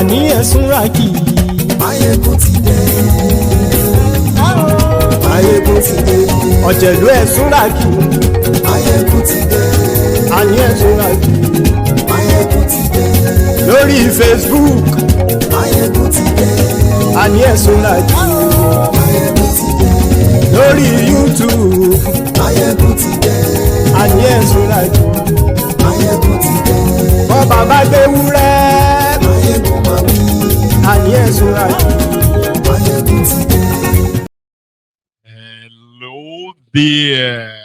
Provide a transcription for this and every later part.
àní ẹ̀sùn ràkì. Máyégún ti dé. Máyégún ti dé. Ọ̀jẹ̀lú ẹ̀sùn ràkì. Máyégún ti dé. Àní ẹ̀sùn ràkì. Máyégún ti dé. Lórí Facebook. Máyégún ti dé. Àní ẹ̀sùn ràkì. Máyégún ti dé. Lórí YouTube. Máyégún ti dé. Àní ẹ̀sùn ràkì. Máyégún ti dé. Bọ́ bàbá gbé wúrẹ́. Máyégún máa wí. Àní ẹ̀sùn ràkì. Máyégún ti dé. Hello there.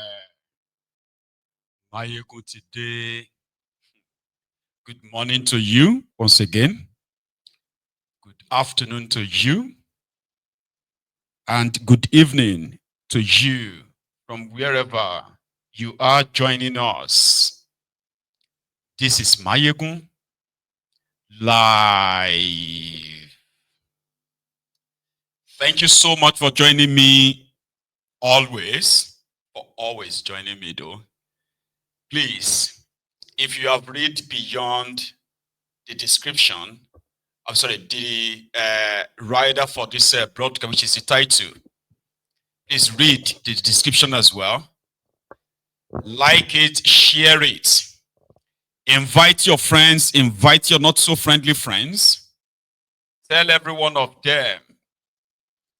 Mayegun today. Good morning to you once again. Good afternoon to you. And good evening to you from wherever you are joining us. This is Mayegun live. Thank you so much for joining me always, for always joining me though. Please, if you have read beyond the description, I'm sorry, the rider for this broadcast, which is the title, please read the description as well. Like it, share it. Invite your friends, invite your not so friendly friends. Tell every one of them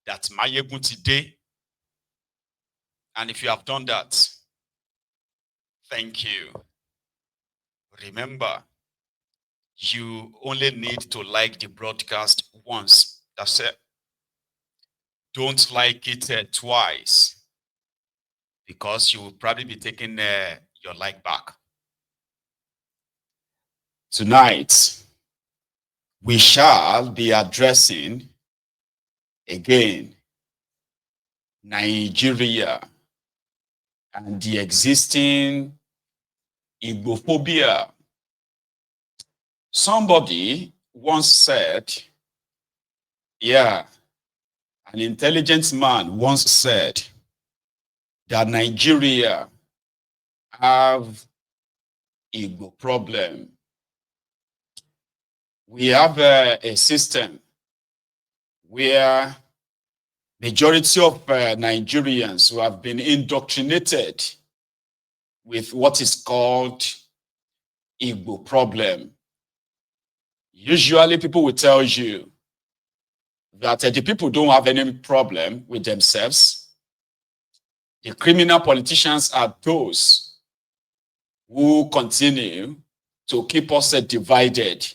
that Mayegun today. And if you have done that, thank you. Remember, you only need to like the broadcast once. That's it. Don't like it twice, because you will probably be taking your like back. Tonight, we shall be addressing again Nigeria and the existing Igbophobia. Somebody once said, an intelligent man once said that Nigeria have Igbo problem. We have a system where majority of Nigerians who have been indoctrinated with what is called Igbo problem. Usually people will tell you that the people don't have any problem with themselves. The criminal politicians are those who continue to keep us divided.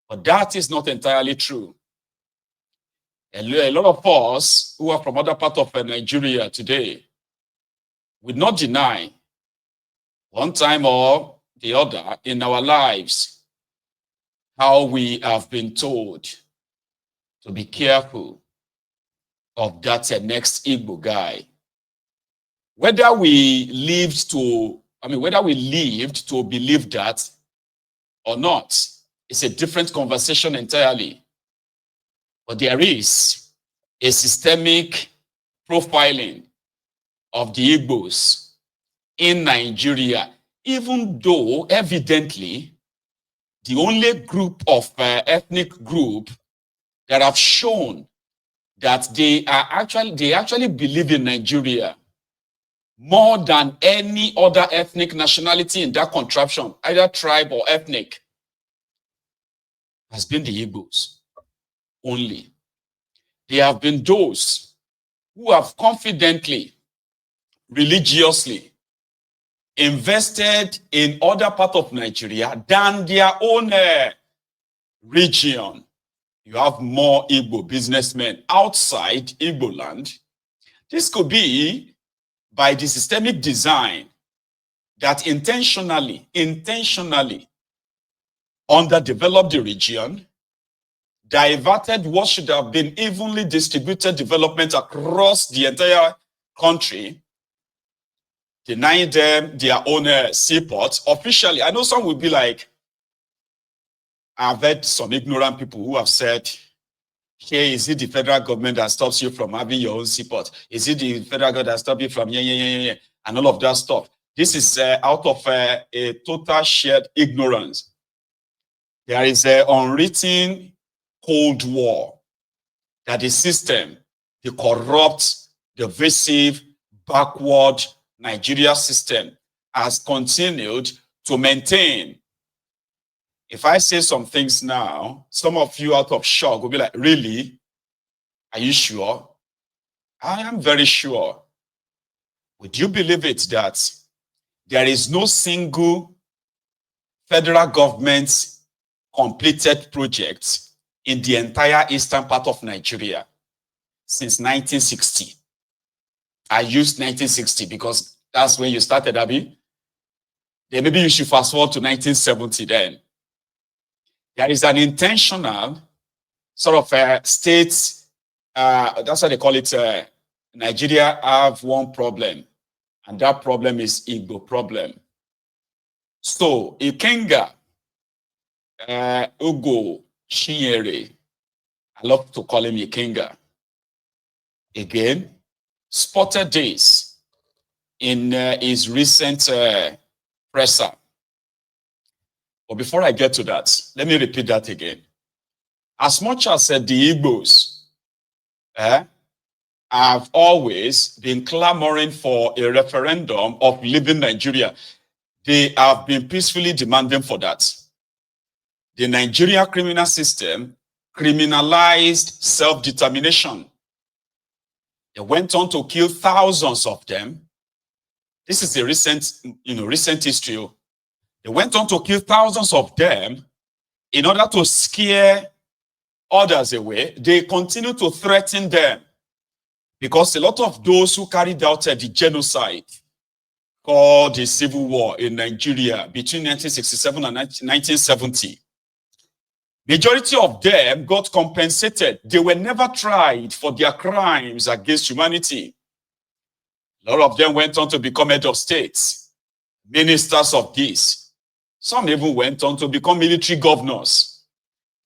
But that is not entirely true. A lot of us who are from other parts of Nigeria today would not deny one time or the other in our lives how we have been told to be careful of that next Igbo guy. Whether we lived to believe that or not, it's a different conversation entirely. But there is a systemic profiling of the Igbos in Nigeria, even though evidently the only group of ethnic group that have shown that they actually believe in Nigeria more than any other ethnic nationality in that contraption, either tribe or ethnic, has been the Igbos only. There have been those who have confidently, religiously invested in other parts of Nigeria than their own region. You have more Igbo businessmen outside Igbo land. This could be by the systemic design that intentionally underdeveloped the region, diverted what should have been evenly distributed development across the entire country, denying them their own seaports. Officially, I know some will be like, I've heard some ignorant people who have said, hey, is it the federal government that stops you from having your own seaport? Is it the federal government that stops you from and all of that stuff? This is out of a total shared ignorance. There is an unwritten Cold War that the system, the corrupt, divisive, backward Nigeria system has continued to maintain. If I say some things now, some of you out of shock will be like, really? Are you sure? I am very sure. Would you believe it that there is no single federal government completed project in the entire eastern part of Nigeria since 1960? I used 1960 because that's when you started, Abi. Then maybe you should fast forward to 1970 then. There is an intentional sort of state, that's what they call it, Nigeria have one problem, and that problem is Igbo problem. So, Ikenga, Ugo, Chinyere, I love to call him Ikenga, again, spotted this in his recent presser. But before I get to that, let me repeat that again. As much as the Igbos have always been clamoring for a referendum of leaving Nigeria, they have been peacefully demanding for that. The Nigerian criminal system criminalized self-determination. They went on to kill thousands of them. This is a recent history. They went on to kill thousands of them in order to scare others away. They continue to threaten them because a lot of those who carried out the genocide called the Civil War in Nigeria between 1967 and 1970, majority of them got compensated. They were never tried for their crimes against humanity. A lot of them went on to become head of states, ministers of this. Some even went on to become military governors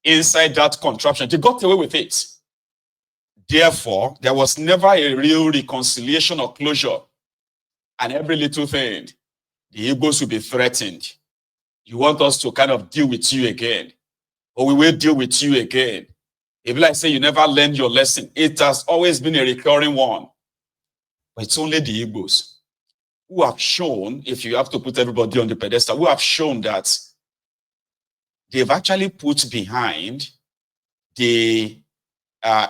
inside that contraption. They got away with it. Therefore, there was never a real reconciliation or closure. And every little thing, the Igbos will be threatened. You want us to kind of deal with you again, or we will deal with you again. If like say you never learned your lesson, it has always been a recurring one. But it's only the Igbos who have shown, if you have to put everybody on the pedestal, who have shown that they've actually put behind the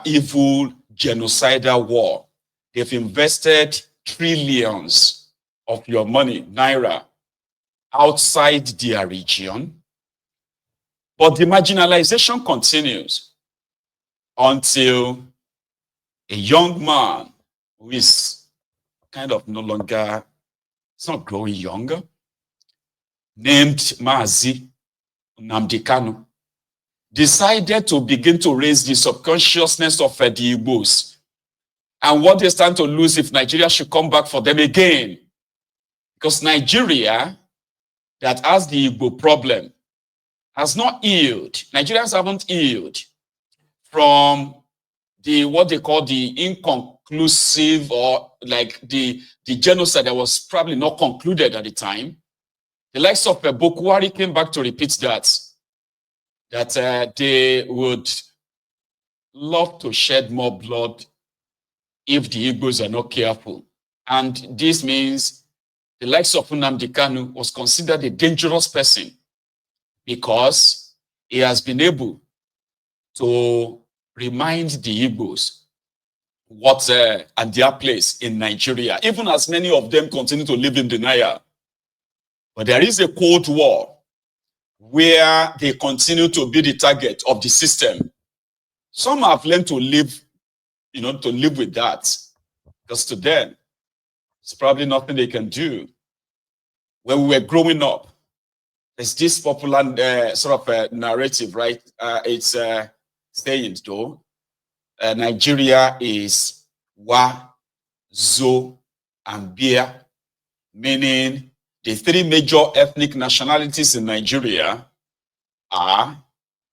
evil genocidal war. They've invested trillions of your money, naira, outside their region. But the marginalization continues until a young man who is kind of no longer, it's not growing younger, named Mazi Nnamdi Kanu, decided to begin to raise the subconsciousness of the Igbos and what they stand to lose if Nigeria should come back for them again. Because Nigeria, that has the Igbo problem, has not healed. Nigerians haven't healed from the what they call the inconclusive, or like the genocide that was probably not concluded at the time. The likes of Bokwari came back to repeat that they would love to shed more blood if the Igbos are not careful. And this means the likes of Nnamdi Kanu was considered a dangerous person because he has been able to remind the Igbos what and their place in Nigeria, even as many of them continue to live in denial. But there is a Cold War where they continue to be the target of the system. Some have learned to live, to live with that, because to them, it's probably nothing they can do. When we were growing up, there's this popular sort of narrative, right? It's saying, though, Nigeria is Wa, Zo, and Bia, meaning the three major ethnic nationalities in Nigeria are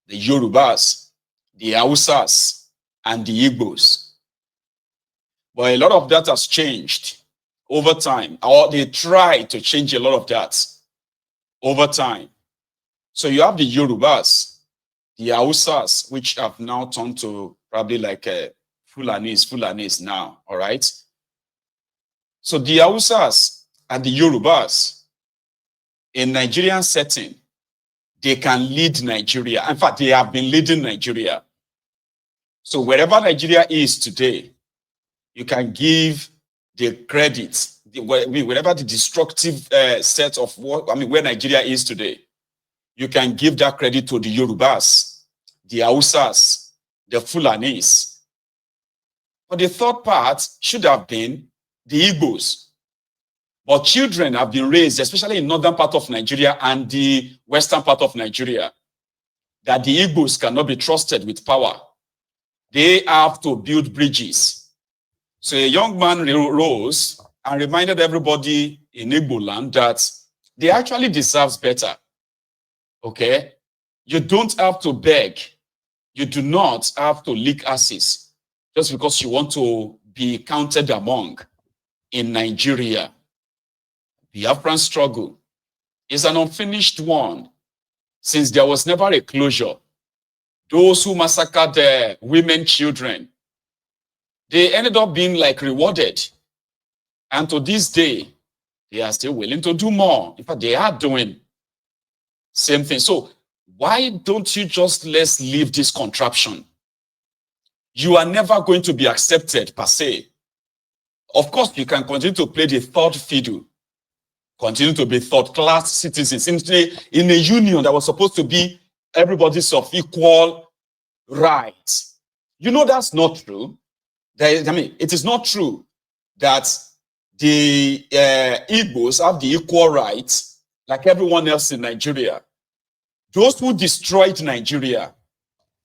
the Yorubas, the Hausas, and the Igbos. But a lot of that has changed over time, or they try to change a lot of that over time. So you have the Yorubas, the Hausas, which have now turned to probably like Fulanis now, all right? So the Hausas and the Yorubas, in Nigerian setting, they can lead Nigeria. In fact, they have been leading Nigeria. So wherever Nigeria is today, you can give the credit, wherever the destructive set of where Nigeria is today, you can give that credit to the Yorubas, the Hausas, the Fulanis. But the third part should have been the Igbos. But children have been raised, especially in northern part of Nigeria and the western part of Nigeria, that the Igbos cannot be trusted with power. They have to build bridges. So a young man rose and reminded everybody in Igbo land that they actually deserve better. Okay? You don't have to beg. You do not have to lick asses just because you want to be counted among in Nigeria. The Biafran struggle is an unfinished one since there was never a closure. Those who massacred their women, children, they ended up being like rewarded. And to this day, they are still willing to do more. In fact, they are doing same thing. So why don't you just let's leave this contraption? You are never going to be accepted per se. Of course, you can continue to play the third fiddle, continue to be third-class citizens in a union that was supposed to be everybody's of equal rights. You know that's not true. It is not true that the Igbos have the equal rights like everyone else in Nigeria. Those who destroyed Nigeria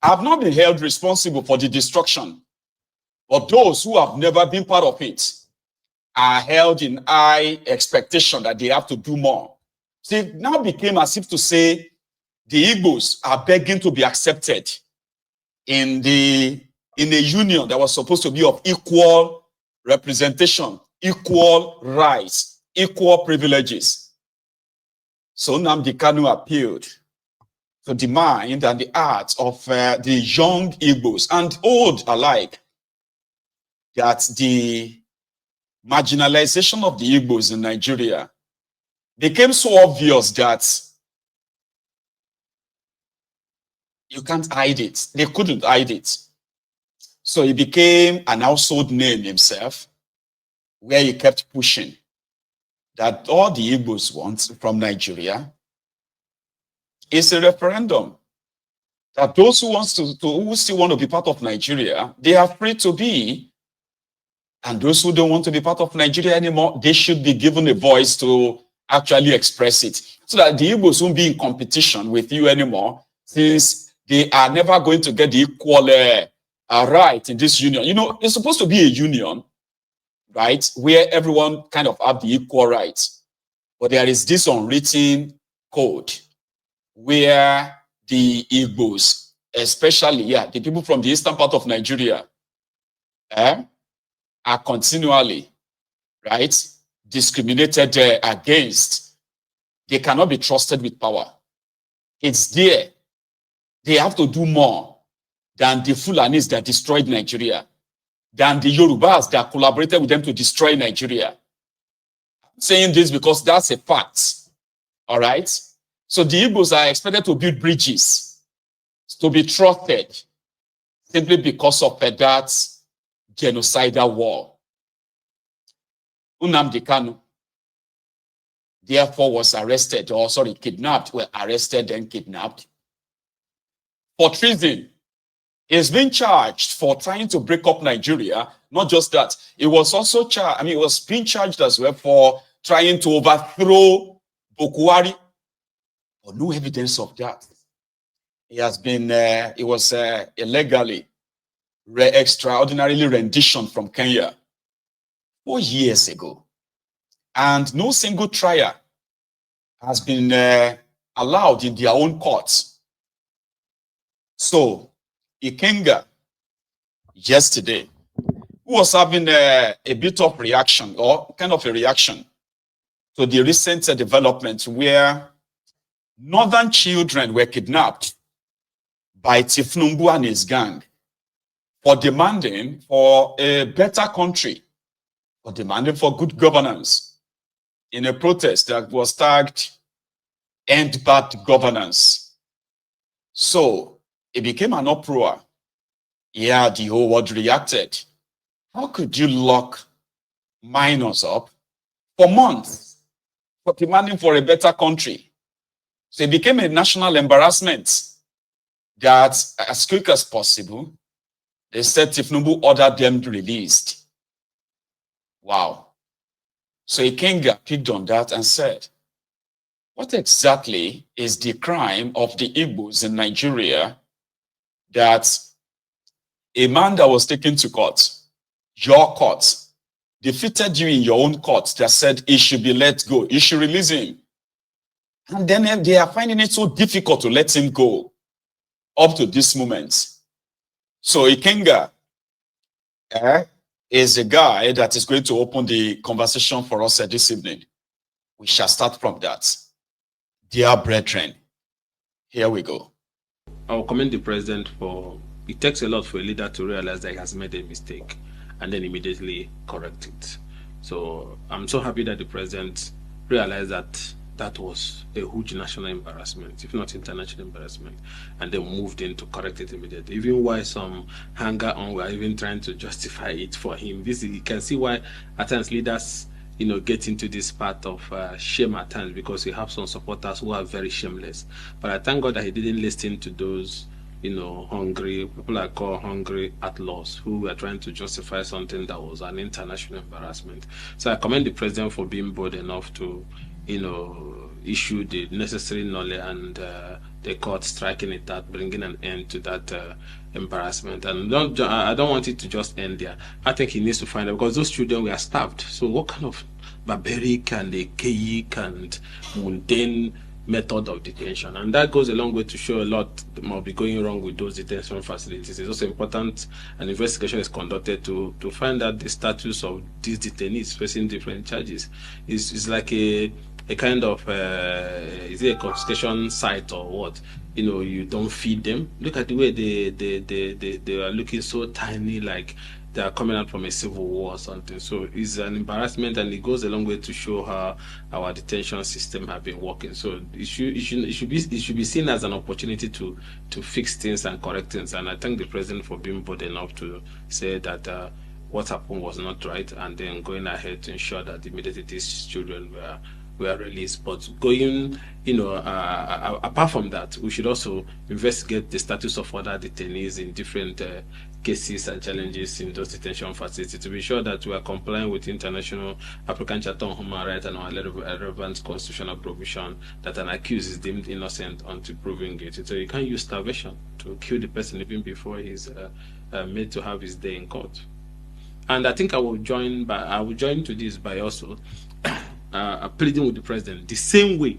have not been held responsible for the destruction, but those who have never been part of it are held in high expectation that they have to do more. So it now became as if to say the Igbos are begging to be accepted in a union that was supposed to be of equal representation, equal rights, equal privileges. So Nnamdi Kanu appealed to the mind and the heart of the young Igbos and old alike that the marginalization of the Igbos in Nigeria became so obvious that you can't hide it. They couldn't hide it. So he became an household name himself, where he kept pushing that all the Igbos want from Nigeria is a referendum. That those who still want to be part of Nigeria, they are free to be. And those who don't want to be part of Nigeria anymore, they should be given a voice to actually express it. So that the Igbos won't be in competition with you anymore, since they are never going to get the equal right in this union. You know, it's supposed to be a union, right, where everyone kind of have the equal rights. But there is this unwritten code where the Igbos, especially, the people from the eastern part of Nigeria, are continually, right, discriminated against. They cannot be trusted with power. It's there. They have to do more than the Fulanis that destroyed Nigeria, than the Yorubas that collaborated with them to destroy Nigeria. I'm saying this because that's a fact, all right? So the Igbos are expected to build bridges, to be trusted, simply because of that genocidal war. Nnamdi Kanu, therefore, was kidnapped, arrested and kidnapped for treason. He's been charged for trying to break up Nigeria. Not just that, he was also charged, he was being charged as well for trying to overthrow Bokwari. But no evidence of that. He has been, he was illegally, extraordinarily renditioned from Kenya 4 years ago. And no single trial has been allowed in their own courts. So, Ikenga, yesterday, who was having a bit of reaction, or kind of a reaction, to the recent development where northern children were kidnapped by Tifnumbu and his gang for demanding for a better country, for demanding for good governance in a protest that was tagged End Bad Governance. So it became an uproar. Yeah, the whole world reacted. How could you lock minors up for months for demanding for a better country? So it became a national embarrassment that as quick as possible, they said Tifnumbu ordered them released. Wow. So Ikenga picked on that and said, what exactly is the crime of the Igbos in Nigeria that a man that was taken to court, your court, defeated you in your own court that said he should be let go, you should release him. And then they are finding it so difficult to let him go up to this moment. So Ikenga is a guy that is going to open the conversation for us this evening. We shall start from that. Dear brethren, here we go. I will commend the president for, it takes a lot for a leader to realize that he has made a mistake and then immediately correct it. So I'm so happy that the president realized that that was a huge national embarrassment, if not international embarrassment, and then moved in to correct it immediately. Even why some hanger on were even trying to justify it for him. This you can see why at times leaders, get into this part of shame at times, because we have some supporters who are very shameless. But I thank God that he didn't listen to those, hungry people I call hungry outlaws who were trying to justify something that was an international embarrassment. So I commend the president for being bold enough to, issue the necessary knowledge and the court striking it out, bringing an end to that embarrassment. And I don't want it to just end there. I think he needs to find out, because those children were starved. So what kind of barbaric and archaic and mundane method of detention? And that goes a long way to show a lot might be going wrong with those detention facilities. It's also important an investigation is conducted to find out the status of these detainees facing different charges. It's like a kind of is it a confiscation site or what? You don't feed them. Look at the way they are looking so tiny, like they are coming out from a civil war or something. So it's an embarrassment, and it goes a long way to show how our detention system have been working. So it should be seen as an opportunity to fix things and correct things. And I thank the president for being bold enough to say that what happened was not right, and then going ahead to ensure that immediately these children were released. But going, apart from that, we should also investigate the status of other detainees in different cases and challenges in those detention facilities to be sure that we are complying with international African Charter on Human Rights and our relevant constitutional provision that an accused is deemed innocent until proven guilty. So you can't use starvation to kill the person even before he's made to have his day in court. And I think I will join to this by also pleading with the president the same way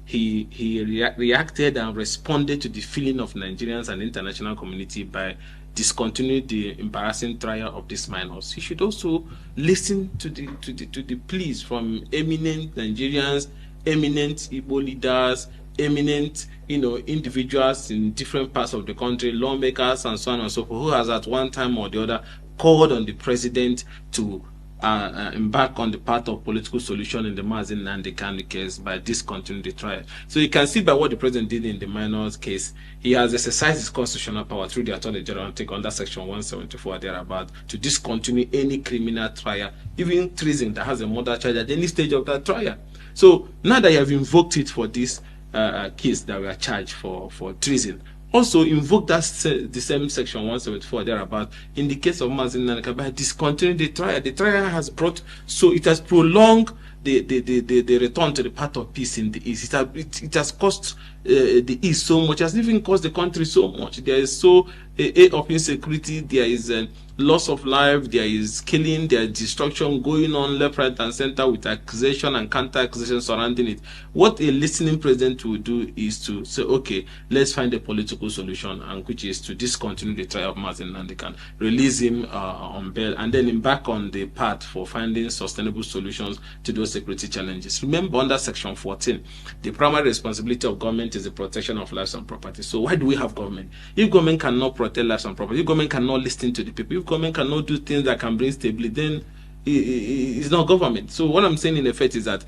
he reacted and responded to the feeling of Nigerians and international community by discontinuing the embarrassing trial of these minors. He should also listen to the pleas from eminent Nigerians, eminent Igbo leaders, eminent individuals in different parts of the country, lawmakers and so on and so forth, who has at one time or the other called on the president to embark on the path of political solution in the Nnamdi Kanu case by discontinuing the trial. So you can see by what the president did in the minors case, he has exercised his constitutional power through the Attorney General under Section 174 thereabout to discontinue any criminal trial, even treason that has a murder charge at any stage of that trial. So now that you have invoked it for this case that we are charged for treason, also invoke the same Section 174 thereabout in the case of Mazin Nanaka by discontinuing the trial. The trial has brought, so it has prolonged the return to the path of peace in the East. It has cost the East so much, it has even cost the country so much. There is so of insecurity, there is loss of life, there is killing, there is destruction going on left, right, and center with accusation and counter-accusation surrounding it. What a listening president will do is to say, okay, let's find a political solution, and which is to discontinue the trial of Mazin Nnamdi, release him on bail, and then embark on the path for finding sustainable solutions to those security challenges. Remember, under Section 14, the primary responsibility of government government is the protection of lives and property. So why do we have government? If government cannot protect lives and property, if government cannot listen to the people, if government cannot do things that can bring stability, then it's not government. So what I'm saying in effect is that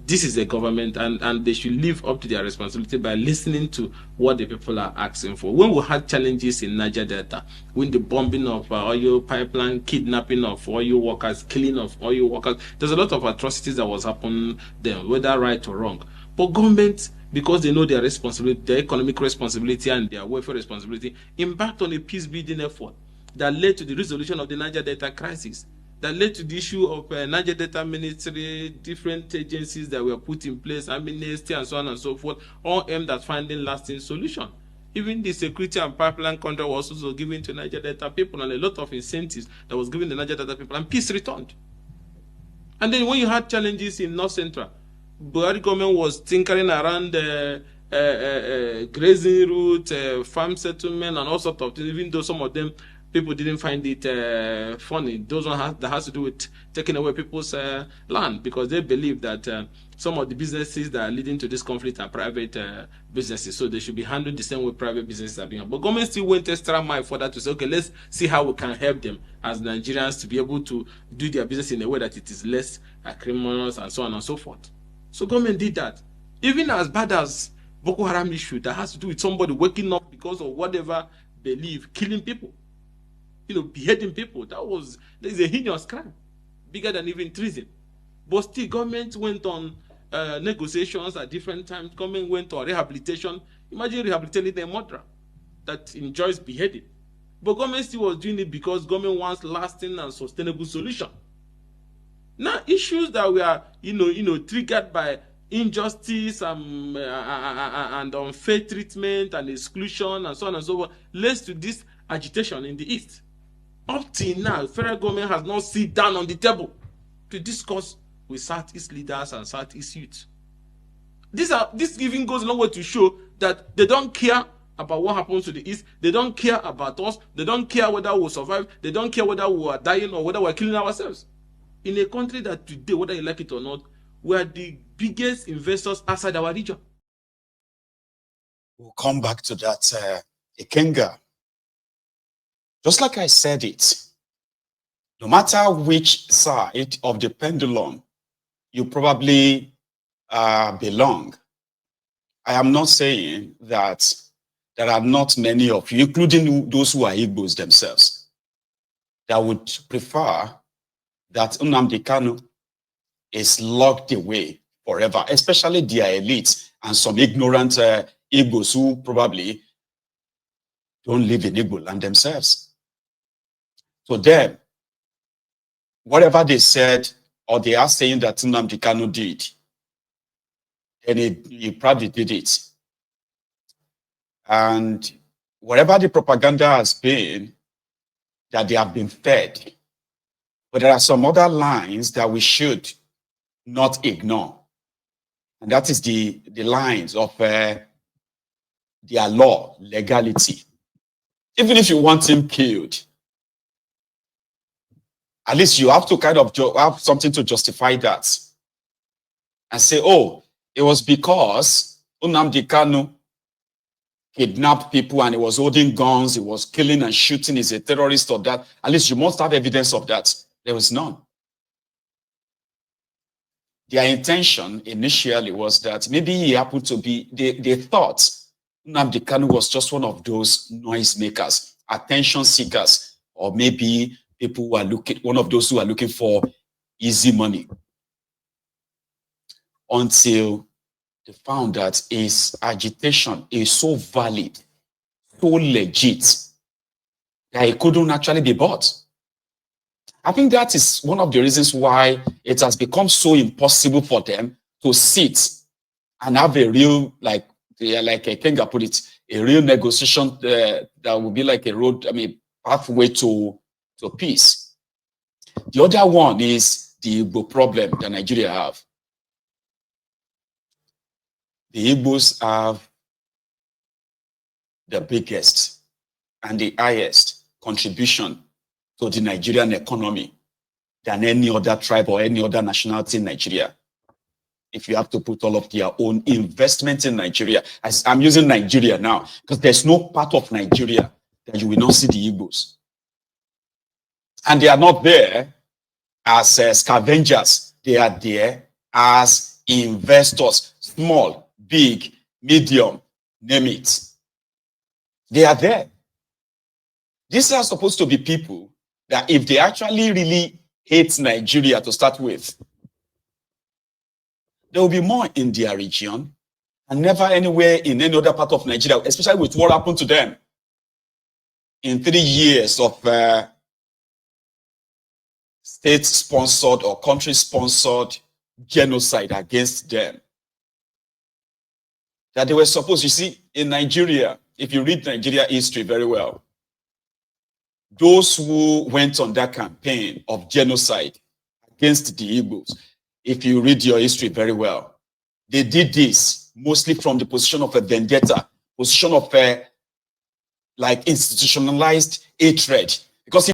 this is a government, and they should live up to their responsibility by listening to what the people are asking for. When we had challenges in Niger Delta, when the bombing of oil pipeline, kidnapping of oil workers, killing of oil workers, there's a lot of atrocities that was happening there, whether right or wrong. But government, because they know their responsibility, their economic responsibility and their welfare responsibility, embarked on a peace-building effort that led to the resolution of the Niger Delta crisis, that led to the issue of Niger Delta Ministry, different agencies that were put in place, amnesty and so on and so forth, all aimed at finding lasting solution. Even the security and pipeline contract was also given to Niger Delta people, and a lot of incentives that was given to Niger Delta people, and peace returned. And then when you had challenges in North Central, Buhari government was tinkering around grazing route, farm settlement, and all sorts of things, even though some of them people didn't find it funny. Those one that has to do with taking away people's land, because they believe that some of the businesses that are leading to this conflict are private businesses, so they should be handled the same way private businesses are being. But government still went extra mile for that to say, okay, let's see how we can help them as Nigerians to be able to do their business in a way that it is less criminal and so on and so forth. So government did that. Even as bad as Boko Haram issue that has to do with somebody waking up because of whatever belief, killing people, beheading people, that is a heinous crime, bigger than even treason. But still, government went on negotiations at different times. Government went on rehabilitation. Imagine rehabilitating a murderer that enjoys beheading. But government still was doing it because government wants lasting and sustainable solution. Now, issues that were, triggered by injustice and unfair treatment and exclusion and so on and so forth, leads to this agitation in the East. Up till now, federal government has not sit down on the table to discuss with Southeast leaders and Southeast youth. This even goes a long way to show that they don't care about what happens to the East. They don't care about us. They don't care whether we'll survive. They don't care whether we are dying or whether we're killing ourselves. In a country that today, whether you like it or not, we are the biggest investors outside our region. We'll come back to that, Ikenga. Just like I said it, no matter which side of the pendulum you probably belong, I am not saying that there are not many of you, including those who are Igbos themselves, that would prefer that Nnamdi Kanu is locked away forever, especially their elite and some ignorant Igbos who probably don't live in Igbo land themselves. So them, whatever they said, or they are saying that Nnamdi Kanu did, and he probably did it. And whatever the propaganda has been, that they have been fed. But there are some other lines that we should not ignore. And that is the lines of their law, legality. Even if you want him killed, at least you have to kind of have something to justify that. And say, oh, it was because Nnamdi Kanu kidnapped people and he was holding guns, he was killing and shooting, he's a terrorist or that. At least you must have evidence of that. There was none. Their intention initially was that maybe he happened to be, they thought Nnamdi Kanu was just one of those noisemakers, attention seekers, or maybe people who are one of those who are looking for easy money. Until they found that his agitation is so valid, so legit, that it couldn't actually be bought. I think that is one of the reasons why it has become so impossible for them to sit and have a real, like Kenga put it, a real negotiation that would be like a road, pathway to peace. The other one is the Igbo problem that Nigeria have. The Igbos have the biggest and the highest contribution to the Nigerian economy than any other tribe or any other nationality in Nigeria. if you have to put all of their own investment in Nigeria. I'm using Nigeria now because there's no part of Nigeria that you will not see the Igbos. And they are not there as scavengers. They are there as investors, small, big, medium, name it. They are there. These are supposed to be people that if they actually really hate Nigeria to start with, there will be more in their region and never anywhere in any other part of Nigeria, especially with what happened to them in 3 years of state-sponsored or country-sponsored genocide against them. That they were supposed, you see, in Nigeria, if you read Nigeria history very well, those who went on that campaign of genocide against the Igbos, if you read your history very well, they did this mostly from the position of a vendetta, position of a like institutionalized hatred. Because